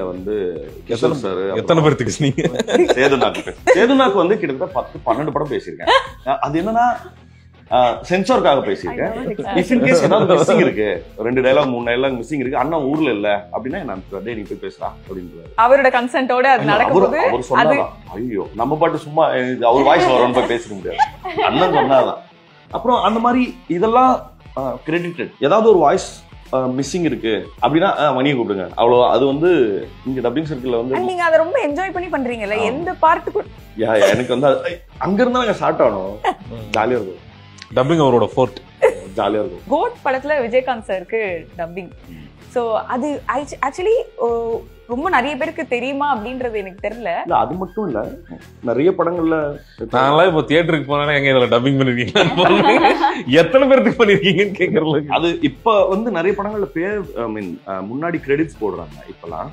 வந்து கிஷோர் சார் எத்தனை பேருக்கு நீங்க சேதுனாக்கு வந்து கிட்டத்தட்ட 10-12 படம் பேசியிருக்கேன். அது என்னன்னா சென்சார்க்காக பேசியிருக்கேன். இஃப் இன் கேஸ் ஏதாவது மிஸ்ஸிங் இருக்கு, 2 டயலாக் 3 டயலாக் மிஸ்ஸிங் இருக்கு, அண்ணா ஊர்ல இல்ல அப்படின்னா நான் நீ போய் பேசலாம் அப்படின்னு அவரோட கன்சென்ட்டோட அது நடக்கும்போது அவர் சொன்னாதான் ஐயோ நம்ம பாட்டு சும்மா அவர் வாய்ஸ் வரணும்னு போய் பேசிக்க முடியாது, அண்ணன் சொன்னாதான். அப்புறம் அந்த மாதிரி இதெல்லாம் கிரெடிட்டட். ஏதாவது ஒரு வாய்ஸ் மிஸ்ஸிங் இருக்கு அப்படின்னா மணியை கூப்பிடுங்க, அவ்வளோ. அது வந்து இங்க டப்பிங் சர்க்கிள்ல வந்து நீங்க அதை ரொம்ப என்ஜாய் பண்ணி பண்றீங்கல்ல, எந்த பார்ட்டுக்கு எனக்கு வந்து அங்க இருந்தா நாங்க ஸ்டார்ட் ஆனோம், ஜாலியா இருக்கும். டப்பிங் அவரோட ஃபோர்ட், ஜாலியா இருக்கும். கோட் படத்துல விஜயகாந்த் சாருக்கு டப்பிங். சோ அது ஆக்சுவலி ரொம்ப நிறைய பேருக்கு தெரியுமா அப்படின்றது எனக்கு தெரியல. இல்ல அது மட்டும் இல்ல, நிறைய படங்கள்ல நான்லாம் இப்போ தியேட்டருக்கு போனா எங்க இதுல டப்பிங் பண்ணிருக்கீங்க, எத்தனை பேருக்கு பண்ணிருக்கீங்கன்னு கேக்குறேன். அது இப்ப வந்து நிறைய படங்கள்ல பேர் முன்னாடி கிரெடிட்ஸ் போடுறாங்க. இப்பெல்லாம்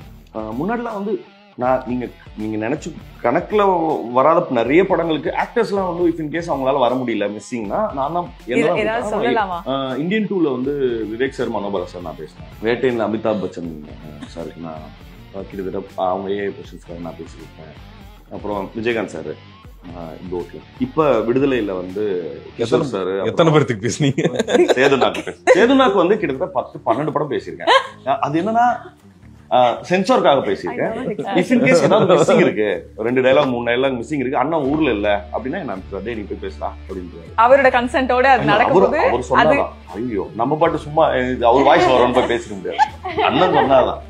முன்னாடிலாம் வந்து நீங்க நினைச்சு கணக்குல வராத நிறைய படங்களுக்கு ஆக்டர்ஸ் எல்லாம் வந்து இஃப் இன் கேஸ் அவங்களால வர முடியல மிஸ்ஸிங்னா நான் தான் இந்தியன் 2ல வந்து விவேக் சார் மனோபல சார் நான் பேசினேன். வேட்டையில அமிதாப் பச்சன் சாருக்கு நான் கிட்டத்தட்ட அவங்க ஏஐ நான் பேசியிருக்கேன். அப்புறம் விஜயகாந்த் சார் இப்ப விடுதலையில வந்து கிஷோர் சார் எத்தனை பேருக்கு பேசுனீங்க. சேதுனாக்கு வந்து கிட்டத்தட்ட 10-12 படம் பேசியிருக்கேன். அது என்னன்னா சென்சார்க்காக பேசியிருக்கேன். இஃப் இன் கேஸ் ஏதாவது மிஸ்ஸிங் இருக்கு, 2 டயலாக் 3 டயலாக் மிஸ்ஸிங் இருக்கு, அண்ணா ஊர்ல இல்ல அப்படின்னா நான் நீ போய் பேசலாம் அப்படின்னு அவரோட கன்சென்ட்டோட அது நடக்கும்போது அவர் சொன்னாதான் ஐயோ நம்ம பாட்டு சும்மா அவர் வாய்ஸ் வரணும்னு போய் பேசிக்க முடியாது, அண்ணன் சொன்னாதான்.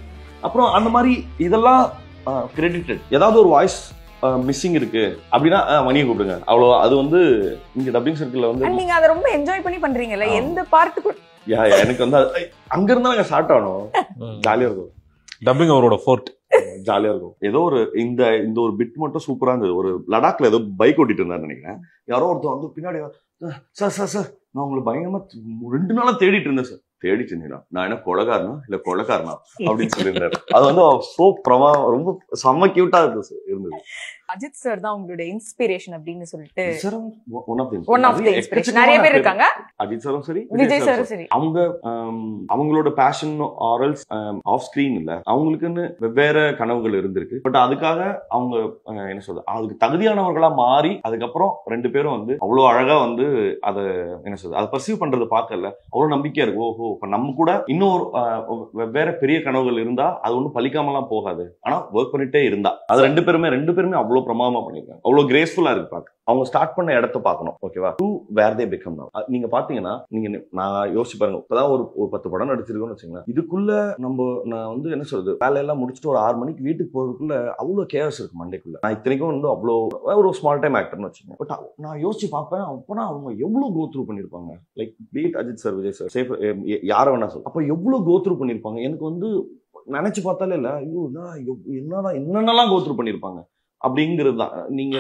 அப்புறம் அந்த மாதிரி இதெல்லாம் கிரெடிட்டட். ஏதாவது ஒரு வாய்ஸ் மிஸ்ஸிங் இருக்கு அப்படின்னா மணியை கூப்பிடுங்க, அவ்வளோ. அது வந்து இங்க டப்பிங் சர்க்கிள்ல வந்து நீங்க அதை ரொம்ப என்ஜாய் பண்ணி பண்றீங்கல்ல, எந்த பார்ட்டுக்கு எனக்கு வந்து அங்க இருந்தா நாங்க ஸ்டார்ட் ஆனோம், ஜாலியா இருக்கும். டப்பிங் அவரோட ஃபோர்ட், ஜாலியா இருக்கும். ஏதோ ஒரு இந்த ஒரு பிட் மட்டும் சூப்பரா இருந்தது. ஒரு லடாக்ல ஏதோ பைக் ஓட்டிட்டு இருந்தாரு நினைக்கிறேன். யாரோ ஒருத்தர் வந்து பின்னாடி சார் சார் சார் நான் உங்களை பயங்கரமா 2 நாளா தேடிட்டு இருந்தேன் சார். தேடிட்டு இருந்தீங்களா, நான் என்ன கொலைகாரனா இல்ல கொலைக்காரனா அப்படின்னு சொல்லியிருந்தாரு. அது வந்து ரொம்ப செம்ம கியூட்டா இருந்தது. அஜித் சார் தான் உங்களுடைய இன்ஸ்பிரேஷன் அப்படின்னு சொல்லிட்டு ஒன் ஆஃப் தி இன்ஸ்பிரேஷன் நிறைய பேர் இருக்காங்க. அஜித் சாரும் சரி, விஜய் சாரும் சரி. அவங்களோட பேஷன் ஆரல்ஸ் ஆஃப் ஸ்கிரீன் இல்ல, அவங்களுக்குன்னு வெவ்வேறு கனவுகள் இருந்திருக்கு. பட் அதுக்காக அவங்க என்ன சொல்றது, அதுக்கு தகுதியானவர்களா மாறி அதுக்கப்புறம் 2 பேரும் வந்து அவ்வளவு அழகா வந்து அதை என்ன சொல்றது, அதை பர்சீவ் பண்றது பார்க்கல அவ்வளவு நம்பிக்கையா இருக்கு. ஓஹோ இப்ப நம்ம கூட இன்னொரு வெவ்வேறு பெரிய கனவுகள் இருந்தா அது ஒன்றும் பலிக்காமலாம் போகாது, ஆனா ஒர்க் பண்ணிட்டே இருந்தா அது 2 பேருமே அவ்வளவு பிரமாதமா பண்ணிருக்காங்க. அவ்வளவு கிரேஸ்ஃபுல்லா இருக்கு பார்க்க. அவங்க ஸ்டார்ட் பண்ண இடத்த பார்க்கணும், ஓகேவா, to where they become now. நீங்க பாத்தீங்கன்னா நான் யோசிச்சு பாருங்க, இப்பதான் ஒரு 10 படம் நடிச்சிருக்கோம்னு வச்சுக்கோங்க. இதுக்குள்ள நான் வந்து என்ன சொல்றது, வேலையெல்லாம் முடிச்சுட்டு ஒரு 6 மணிக்கு வீட்டுக்கு போறதுக்குள்ள அவ்வளவு கேஸ் இருக்கு மண்டைக்குள்ள. நான் இத்தனைக்கும் வந்து அவ்வளவு ஒரு ஸ்மால் டைம் ஆக்டர்னு வச்சுக்கோங்க. பட் நான் யோசிச்சு பார்ப்பேன், அப்பனா அவங்க எவ்வளவு கோ த்ரூ பண்ணிருப்பாங்க. Like beat Ajith sir, Vijay sir, safe யார வேணா சொல்ல, அப்ப எவ்வளவு கோ த்ரூ பண்ணிருப்பாங்க. எனக்கு வந்து நினைச்சு பார்த்தாலே இல்ல, ஐயோ என்னென்னலாம் கோ த்ரூ பண்ணிருப்பாங்க அப்படிங்கிறது தான். நீங்க